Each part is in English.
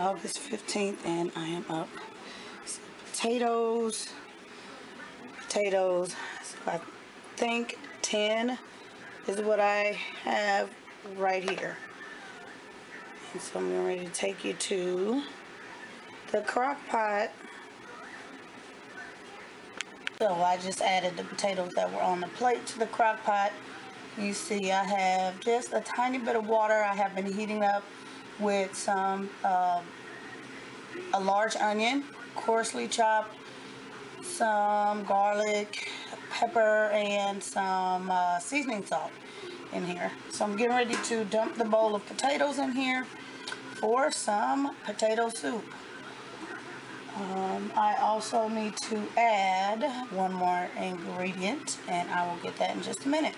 August 15th, and I am up. Potatoes. So I think 10 is what I have right here. And so I'm ready to take you to the crock pot. So I just added the potatoes that were on the plate to the crock pot. You see I have just a tiny bit of water I have been heating up with some a large onion, coarsely chopped, some garlic, pepper, and some seasoning salt in here. So I'm getting ready to dump the bowl of potatoes in here for some potato soup. I also need to add one more ingredient, and I will get that in just a minute.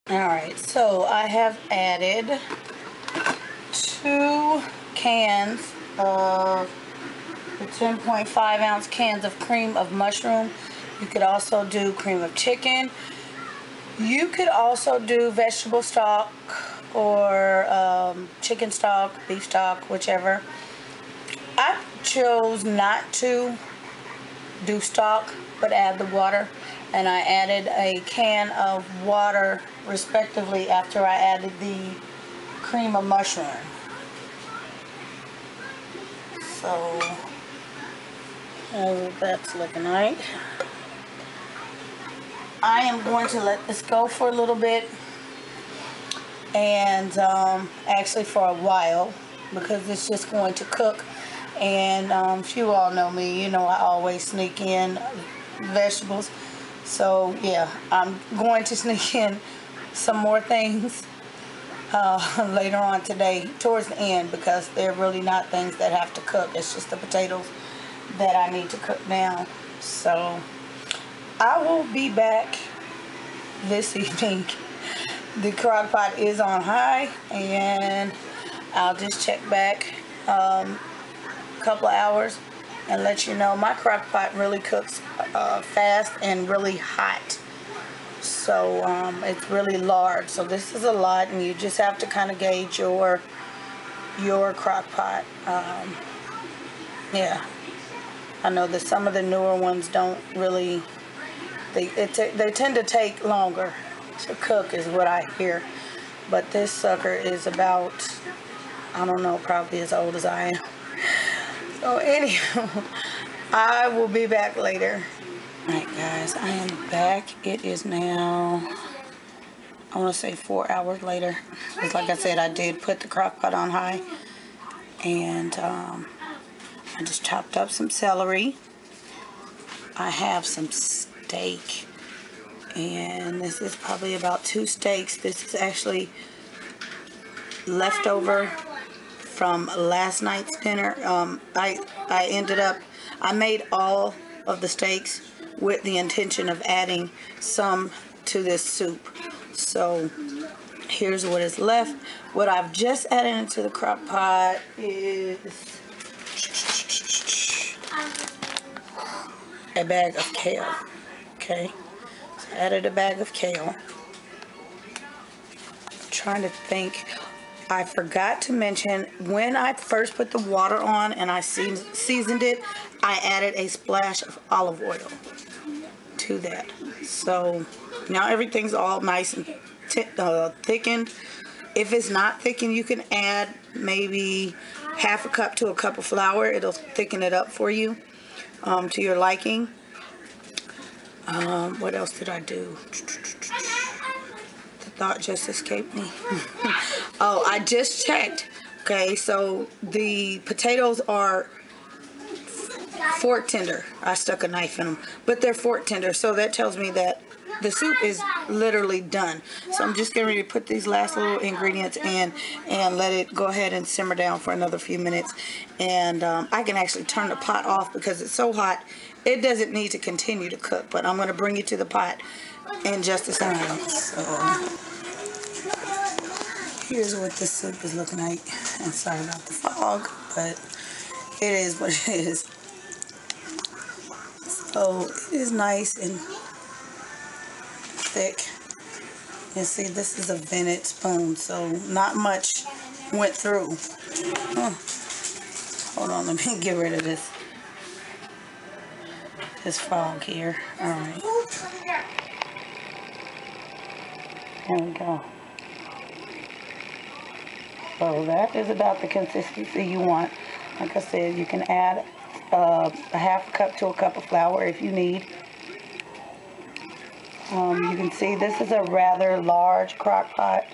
Alright, so I have added 2 cans of the 10.5 ounce cans of cream of mushroom. You could also do cream of chicken. You could also do vegetable stock or chicken stock, beef stock, whichever. I chose not to do stock, but add the water, and I added a can of water respectively after I added the cream of mushroom. So that's looking like. I am going to let this go for a little bit, and actually for a while, because it's just going to cook. And if you all know me, you know I always sneak in vegetables. So yeah, I'm going to sneak in some more things later on today towards the end, because they're really not things that have to cook. It's just the potatoes that I need to cook now. So I will be back this evening. The crock pot is on high, and I'll just check back couple of hours and let you know. My crock pot really cooks fast and really hot, so it's really large, so this is a lot, and you just have to kind of gauge your crock pot. Yeah, I know that some of the newer ones don't really, they tend to take longer to cook is what I hear, but this sucker is about, I don't know, probably as old as I am. So anyhow, I will be back later. Alright guys, I am back. It is now, I want to say 4 hours later. Because like I said, I did put the crock pot on high. And I just chopped up some celery. I have some steak. And this is probably about 2 steaks. This is actually leftover from last night's dinner. I made all of the steaks with the intention of adding some to this soup. So here's what is left. What I've just added into the crock pot is a bag of kale. Okay, so I added a bag of kale. I'm trying to think. I forgot to mention, when I first put the water on and I seasoned it, I added a splash of olive oil to that. So now everything's all nice and thickened. If it's not thickened, you can add maybe half a cup to a cup of flour. It'll thicken it up for you to your liking. What else did I do? Thought just escaped me. Oh, I just checked. Okay, so the potatoes are fork tender. I stuck a knife in them, but they're fork tender, so that tells me that the soup is literally done. So I'm just getting ready to put these last little ingredients in and let it go ahead and simmer down for another few minutes. And I can actually turn the pot off because it's so hot. It doesn't need to continue to cook, but I'm going to bring you to the pot in just a second. So here's what this soup is looking like. And sorry about the fog, but it is what it is. So it is nice and thick. And see, this is a vented spoon, so not much went through. Hold on, let me get rid of this frog here. All right. There we go. So that is about the consistency you want. Like I said, you can add a half a cup to a cup of flour if you need. You can see this is a rather large crock pot.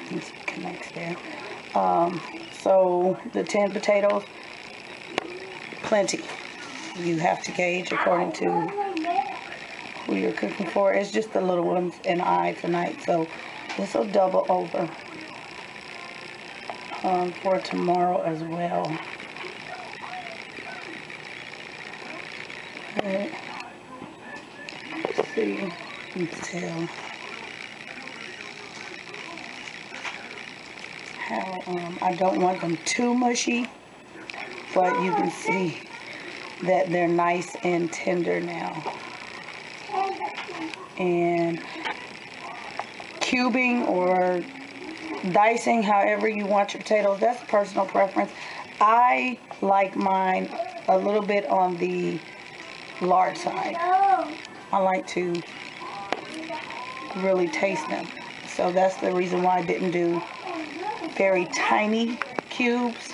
It connects there. So the 10 potatoes, plenty. You have to gauge according to who you're cooking for. It's just the little ones and I tonight, so this will double over for tomorrow as well. Alright. Let's see. Let's tell how I don't want them too mushy, but you can see that they're nice and tender now. And cubing or dicing, however you want your potatoes, that's personal preference. I like mine a little bit on the large side. I like to really taste them. So that's the reason why I didn't do very tiny cubes.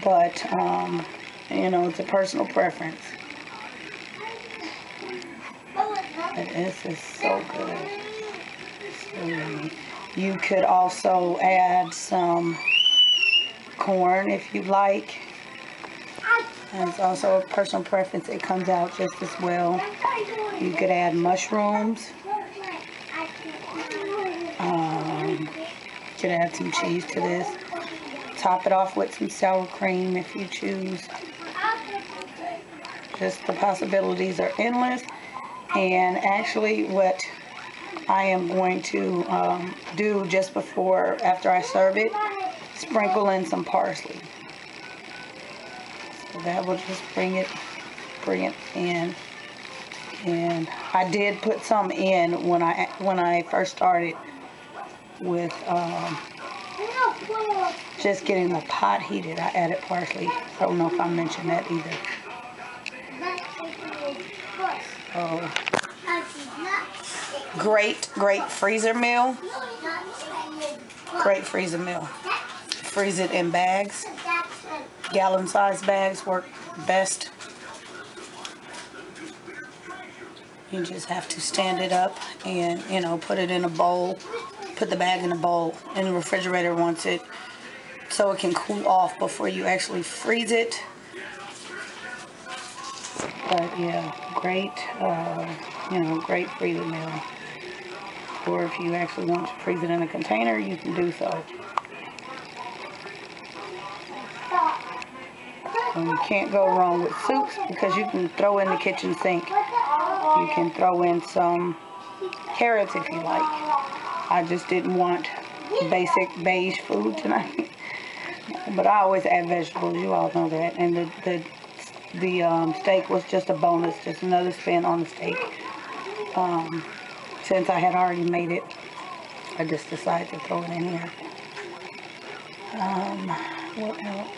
But, you know, it's a personal preference. But this is so good. So you could also add some corn if you like. And it's also a personal preference. It comes out just as well. You could add mushrooms. You could add some cheese to this. Top it off with some sour cream if you choose. Just the possibilities are endless. And actually what I am going to do just after I serve it, sprinkle in some parsley. So that will just bring it in. And I did put some in when I first started with just getting the pot heated. I added parsley. I don't know if I mentioned that either. Oh, great freezer meal. Great freezer meal. Freeze it in bags. Gallon-sized bags work best. You just have to stand it up and, you know, put it in a bowl. Put the bag in a bowl in the refrigerator once it, so it can cool off before you actually freeze it. But yeah, great, you know, great freezer meal. Or if you actually want to freeze it in a container, you can do so. And you can't go wrong with soups because you can throw in the kitchen sink. You can throw in some carrots if you like. I just didn't want basic beige food tonight. But I always add vegetables, you all know that. And the steak was just a bonus, just another spin on the steak. Since I had already made it, I just decided to throw it in here. What else?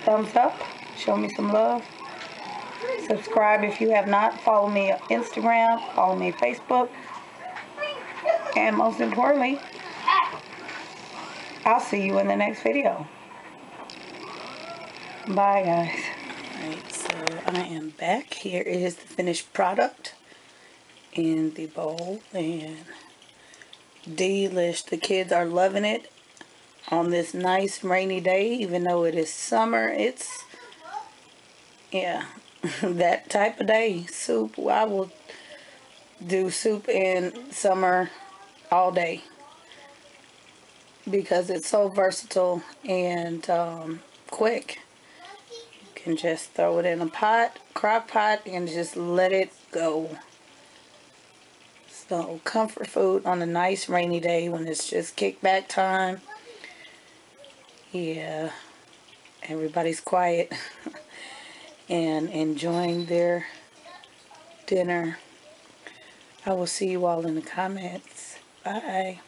Thumbs up, show me some love. Subscribe if you have not. Follow me on Instagram, follow me on Facebook. And most importantly, I'll see you in the next video. Bye, guys. Alright, so I am back. Here is the finished product in the bowl. And delish. The kids are loving it on this nice rainy day. Even though it is summer, it's, yeah, that type of day. Soup. I will do soup in summer all day because it's so versatile and quick. You can just throw it in a pot, crock pot, and just let it go. So comfort food on a nice rainy day when it's just kickback time. Yeah, everybody's quiet and enjoying their dinner. I will see you all in the comments. Bye.